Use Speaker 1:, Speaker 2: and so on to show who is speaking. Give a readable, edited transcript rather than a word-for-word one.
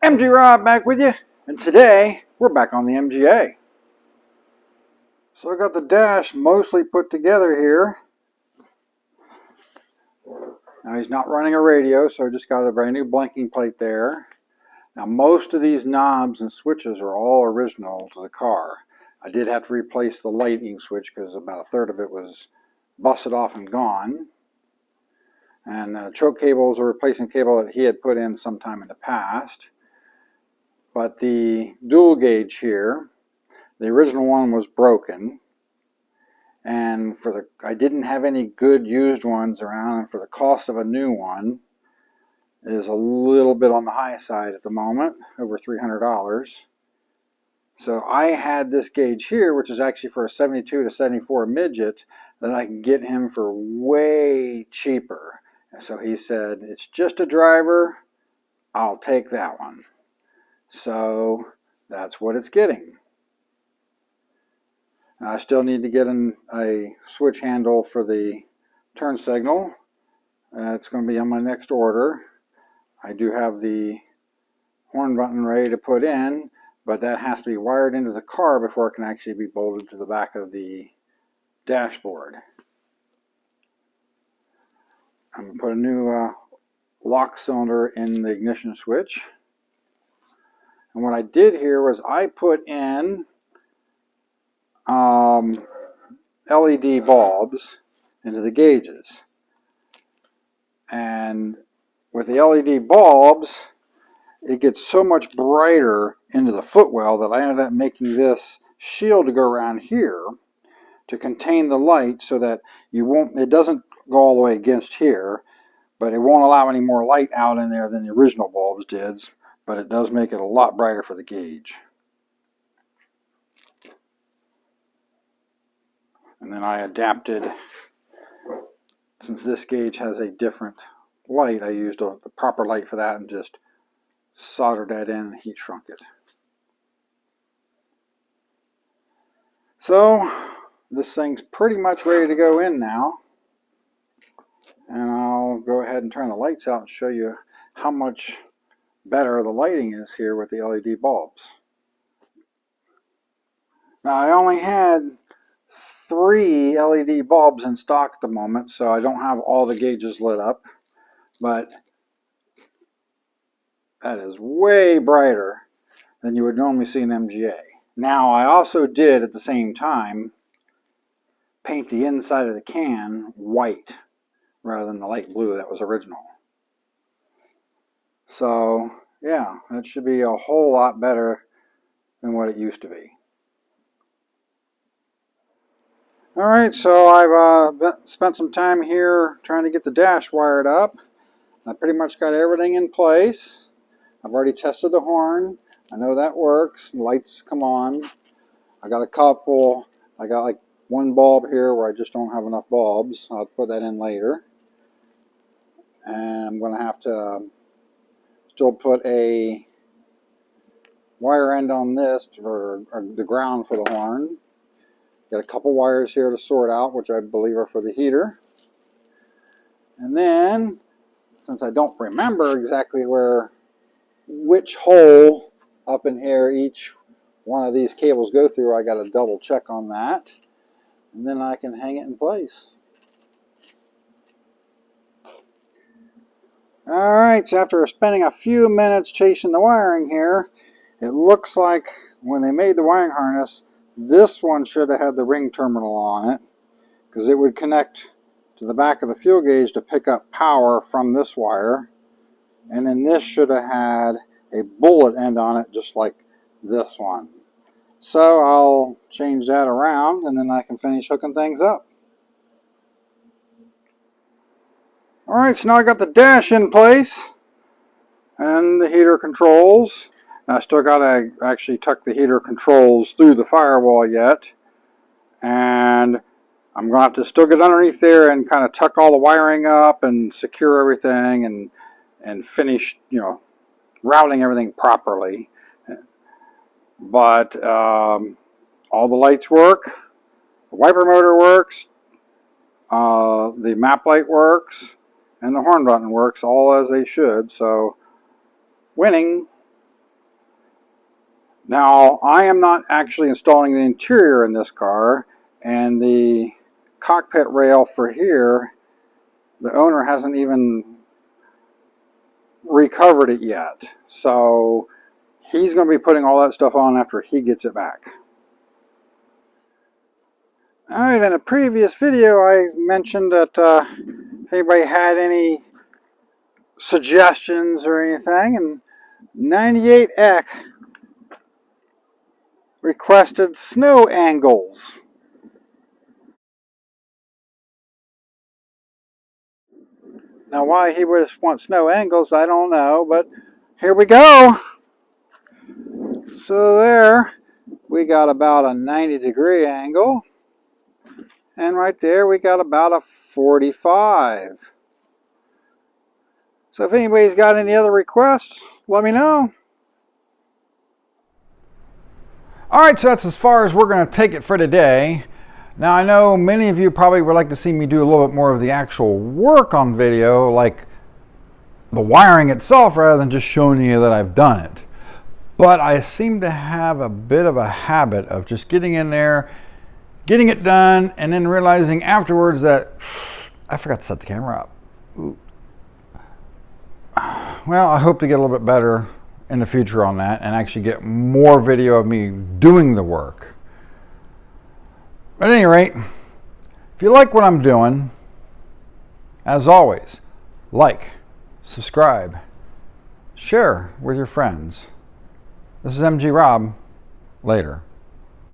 Speaker 1: MG Rob back with you, and today we're back on the MGA. So I got the dash mostly put together here. Now he's not running a radio, so I just got a brand new blanking plate there. Now most of these knobs and switches are all original to the car. I did have to replace the lighting switch because about a third of it was busted off and gone. And choke cable is a replacement cable that he had put in sometime in the past. But the dual gauge here, the original one was broken, and I didn't have any good used ones around, and for the cost of a new one is a little bit on the high side at the moment, over $300. So I had this gauge here, which is actually for a 72 to 74 midget, that I can get him for way cheaper. And so he said, it's just a driver, I'll take that one. So that's what it's getting. I still need to get a switch handle for the turn signal. It's going to be on my next order. I do have the horn button ready to put in, but that has to be wired into the car before it can actually be bolted to the back of the dashboard. I'm going to put a new lock cylinder in the ignition switch. And what I did here was I put in LED bulbs into the gauges. And with the LED bulbs, it gets so much brighter into the footwell that I ended up making this shield to go around here to contain the light so that it doesn't go all the way against here, but it won't allow any more light out in there than the original bulbs did, but it does make it a lot brighter for the gauge. And then I adapted, since this gauge has a different light, I used the proper light for that and just soldered that in and heat shrunk it. So this thing's pretty much ready to go in now. And I'll go ahead and turn the lights out and show you how much better the lighting is here with the LED bulbs. Now I only had 3 LED bulbs in stock at the moment, so I don't have all the gauges lit up, but that is way brighter than you would normally see in MGA. Now I also did at the same time paint the inside of the can white rather than the light blue that was original. So yeah, that should be a whole lot better than what it used to be. Alright, so I've spent some time here trying to get the dash wired up. I pretty much got everything in place. I've already tested the horn. I know that works. Lights come on. I got like one bulb here where I just don't have enough bulbs. I'll put that in later. And I'm going to have to still put a wire end on this for the ground for the horn. Got a couple wires here to sort out, which I believe are for the heater. And then, since I don't remember exactly which hole up in here each one of these cables go through, I got to double check on that. And then I can hang it in place. Alright, so after spending a few minutes chasing the wiring here, it looks like when they made the wiring harness, this one should have had the ring terminal on it, because it would connect to the back of the fuel gauge to pick up power from this wire. And then this should have had a bullet end on it, just like this one. So I'll change that around and then I can finish hooking things up. Alright, so now I got the dash in place and the heater controls. I still got to actually tuck the heater controls through the firewall yet. And I'm going to have to still get underneath there and kind of tuck all the wiring up and secure everything and finish, routing everything properly. But all the lights work, the wiper motor works, the map light works, and the horn button works all as they should. So winning. Now, I am not actually installing the interior in this car, and the cockpit rail for here, the owner hasn't even recovered it yet. So he's going to be putting all that stuff on after he gets it back. Alright, in a previous video I mentioned that if anybody had any suggestions or anything, and 98Ek requested snow angles. Now why he would want snow angles, I don't know, but here we go. So there we got about a 90-degree angle, and right there we got about a 45. So if anybody's got any other requests, let me know. Alright, so that's as far as we're going to take it for today. Now I know many of you probably would like to see me do a little bit more of the actual work on video, like the wiring itself, rather than just showing you that I've done it. But I seem to have a bit of a habit of just getting in there, getting it done, and then realizing afterwards that I forgot to set the camera up. Ooh. Well, I hope to get a little bit better in the future on that and actually get more video of me doing the work. But at any rate, if you like what I'm doing, as always, like, subscribe, share with your friends. This is MG Rob. Later.